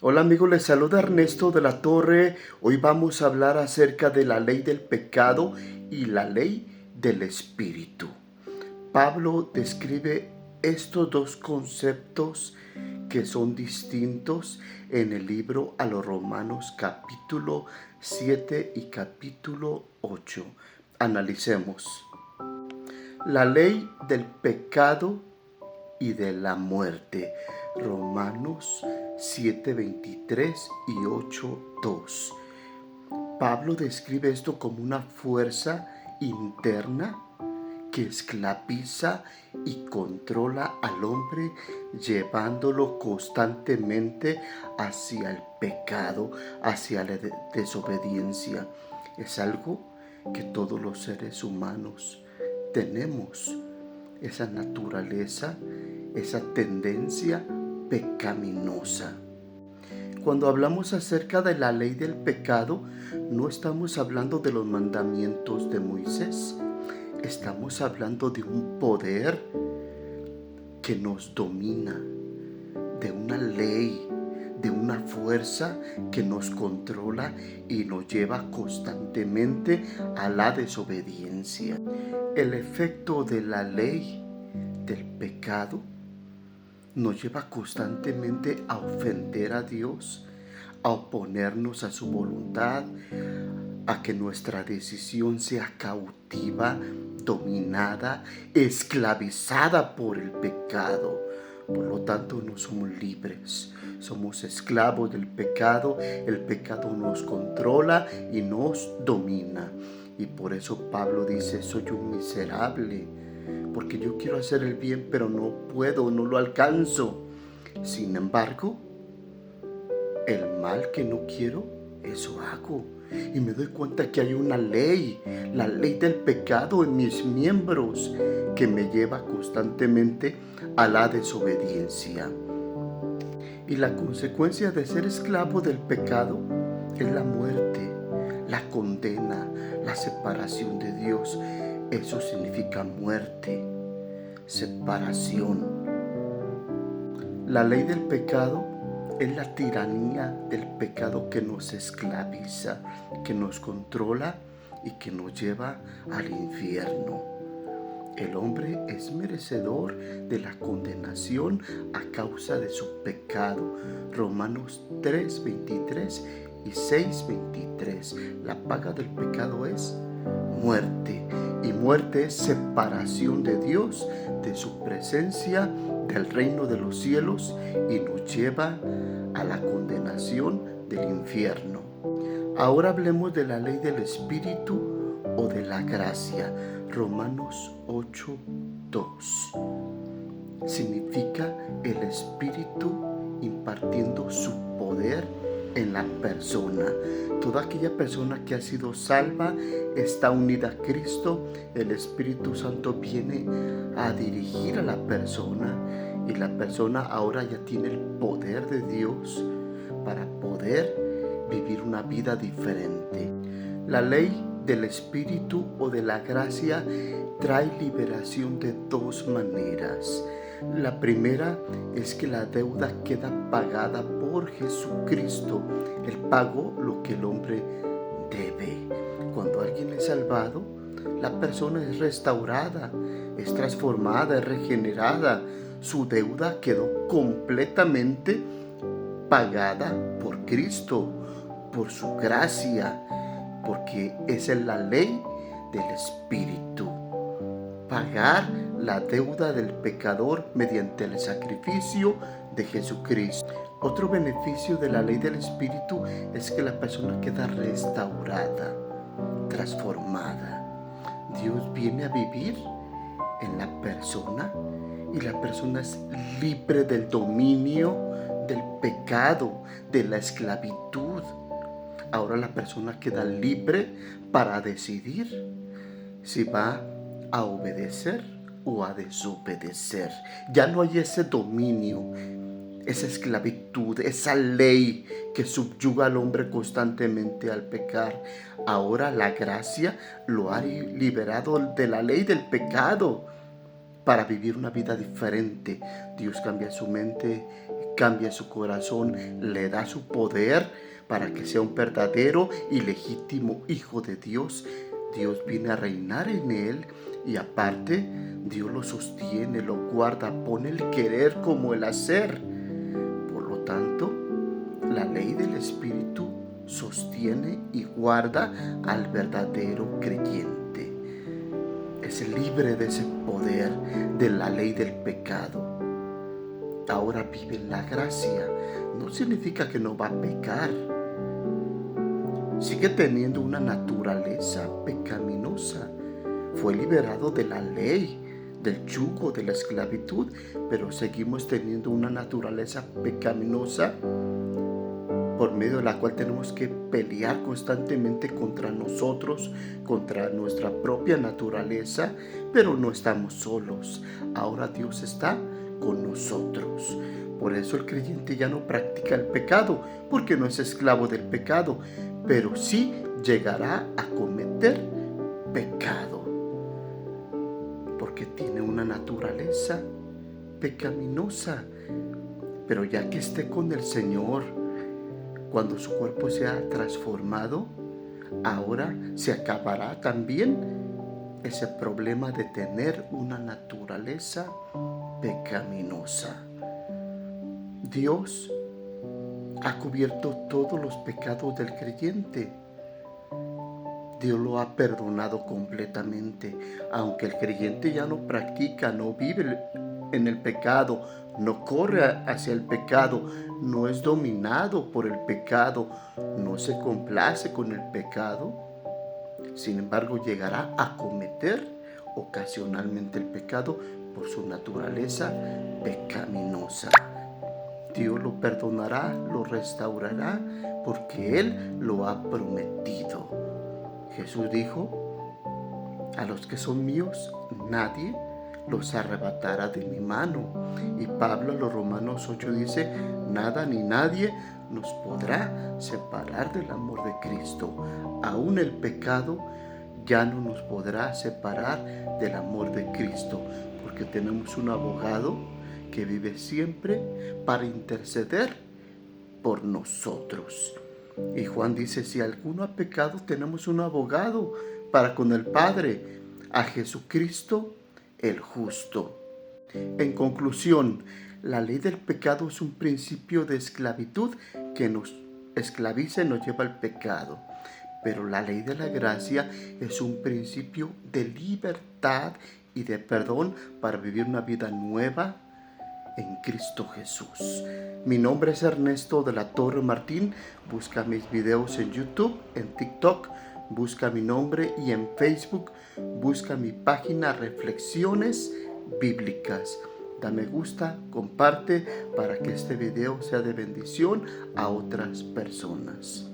Hola amigos, les saluda Ernesto de la Torre. Hoy vamos a hablar acerca de la ley del pecado y la ley del espíritu. Pablo describe estos dos conceptos que son distintos en el libro a los Romanos capítulo 7 y capítulo 8. Analicemos. La ley del pecado y de la muerte. Romanos 7:23 y 8:2. Pablo describe esto como una fuerza interna que esclaviza y controla al hombre, llevándolo constantemente hacia el pecado, hacia la desobediencia. Es algo que todos los seres humanos tenemos, esa naturaleza, esa tendencia pecaminosa. Cuando hablamos acerca de la ley del pecado, no estamos hablando de los mandamientos de Moisés. Estamos hablando de un poder que nos domina, de una ley, de una fuerza que nos controla y nos lleva constantemente a la desobediencia. El efecto de la ley del pecado nos lleva constantemente a ofender a Dios, a oponernos a su voluntad, a que nuestra decisión sea cautiva, dominada, esclavizada por el pecado. Por lo tanto, no somos libres, somos esclavos del pecado. El pecado nos controla y nos domina. Y por eso Pablo dice: soy un miserable, porque yo quiero hacer el bien, pero no puedo, no lo alcanzo. Sin embargo, el mal que no quiero, eso hago. Y me doy cuenta que hay una ley, la ley del pecado en mis miembros, que me lleva constantemente a la desobediencia. Y la consecuencia de ser esclavo del pecado es la muerte, la condena, la separación de Dios. Eso significa muerte, separación. La ley del pecado es la tiranía del pecado que nos esclaviza, que nos controla y que nos lleva al infierno. El hombre es merecedor de la condenación a causa de su pecado. Romanos 3:23 y 6:23. La paga del pecado es muerte. Y muerte es separación de Dios, de su presencia, del reino de los cielos, y nos lleva a la condenación del infierno. Ahora hablemos de la ley del espíritu o de la gracia. Romanos 8:2. Significa el espíritu impartiendo su poder en la persona. Toda aquella persona que ha sido salva está unida a Cristo. El Espíritu Santo viene a dirigir a la persona, y la persona ahora ya tiene el poder de Dios para poder vivir una vida diferente. La ley del Espíritu o de la gracia trae liberación de dos maneras. La primera es que la deuda queda pagada por Jesucristo. Él pagó lo que el hombre debe. Cuando alguien es salvado, la persona es restaurada, es transformada, es regenerada. Su deuda quedó completamente pagada por Cristo, por su gracia, porque esa es la ley del Espíritu. Pagar la deuda del pecador mediante el sacrificio de Jesucristo. Otro beneficio de la ley del Espíritu es que la persona queda restaurada, transformada. Dios viene a vivir en la persona y la persona es libre del dominio del pecado, de la esclavitud. Ahora la persona queda libre para decidir si va a obedecer o a desobedecer. Ya no hay ese dominio, esa esclavitud, esa ley que subyuga al hombre constantemente al pecar. Ahora la gracia lo ha liberado de la ley del pecado para vivir una vida diferente. Dios cambia su mente, cambia su corazón, le da su poder para que sea un verdadero y legítimo hijo de Dios. Dios viene a reinar en él y aparte Dios lo sostiene, lo guarda, pone el querer como el hacer. Por lo tanto, la ley del Espíritu sostiene y guarda al verdadero creyente. Es libre de ese poder de la ley del pecado. Ahora vive en la gracia. No significa que no va a pecar. Sigue teniendo una naturaleza pecaminosa. Fue liberado de la ley, del yugo, de la esclavitud, pero seguimos teniendo una naturaleza pecaminosa por medio de la cual tenemos que pelear constantemente contra nosotros, contra nuestra propia naturaleza, pero no estamos solos. Ahora Dios está con nosotros. Por eso el creyente ya no practica el pecado, porque no es esclavo del pecado, pero sí llegará a cometer pecado, porque tiene una naturaleza pecaminosa. Pero ya que esté con el Señor, cuando su cuerpo sea transformado, ahora se acabará también ese problema de tener una naturaleza pecaminosa. Dios ha cubierto todos los pecados del creyente. Dios lo ha perdonado completamente. Aunque el creyente ya no practica, no vive en el pecado, no corre hacia el pecado, no es dominado por el pecado, no se complace con el pecado, sin embargo llegará a cometer ocasionalmente el pecado por su naturaleza pecaminosa. Dios lo perdonará, lo restaurará, porque Él lo ha prometido. Jesús dijo: a los que son míos, nadie los arrebatará de mi mano. Y Pablo en los Romanos 8 dice: nada ni nadie nos podrá separar del amor de Cristo. Aún el pecado ya no nos podrá separar del amor de Cristo, porque tenemos un abogado que vive siempre para interceder por nosotros. Y Juan dice: si alguno ha pecado, tenemos un abogado para con el Padre, a Jesucristo el justo. En conclusión, la ley del pecado es un principio de esclavitud que nos esclaviza y nos lleva al pecado. Pero la ley de la gracia es un principio de libertad y de perdón para vivir una vida nueva en Cristo Jesús. Mi nombre es Ernesto de la Torre Martín. Busca mis videos en YouTube, en TikTok. Busca mi nombre y en Facebook busca mi página Reflexiones Bíblicas. Da me gusta, comparte para que este video sea de bendición a otras personas.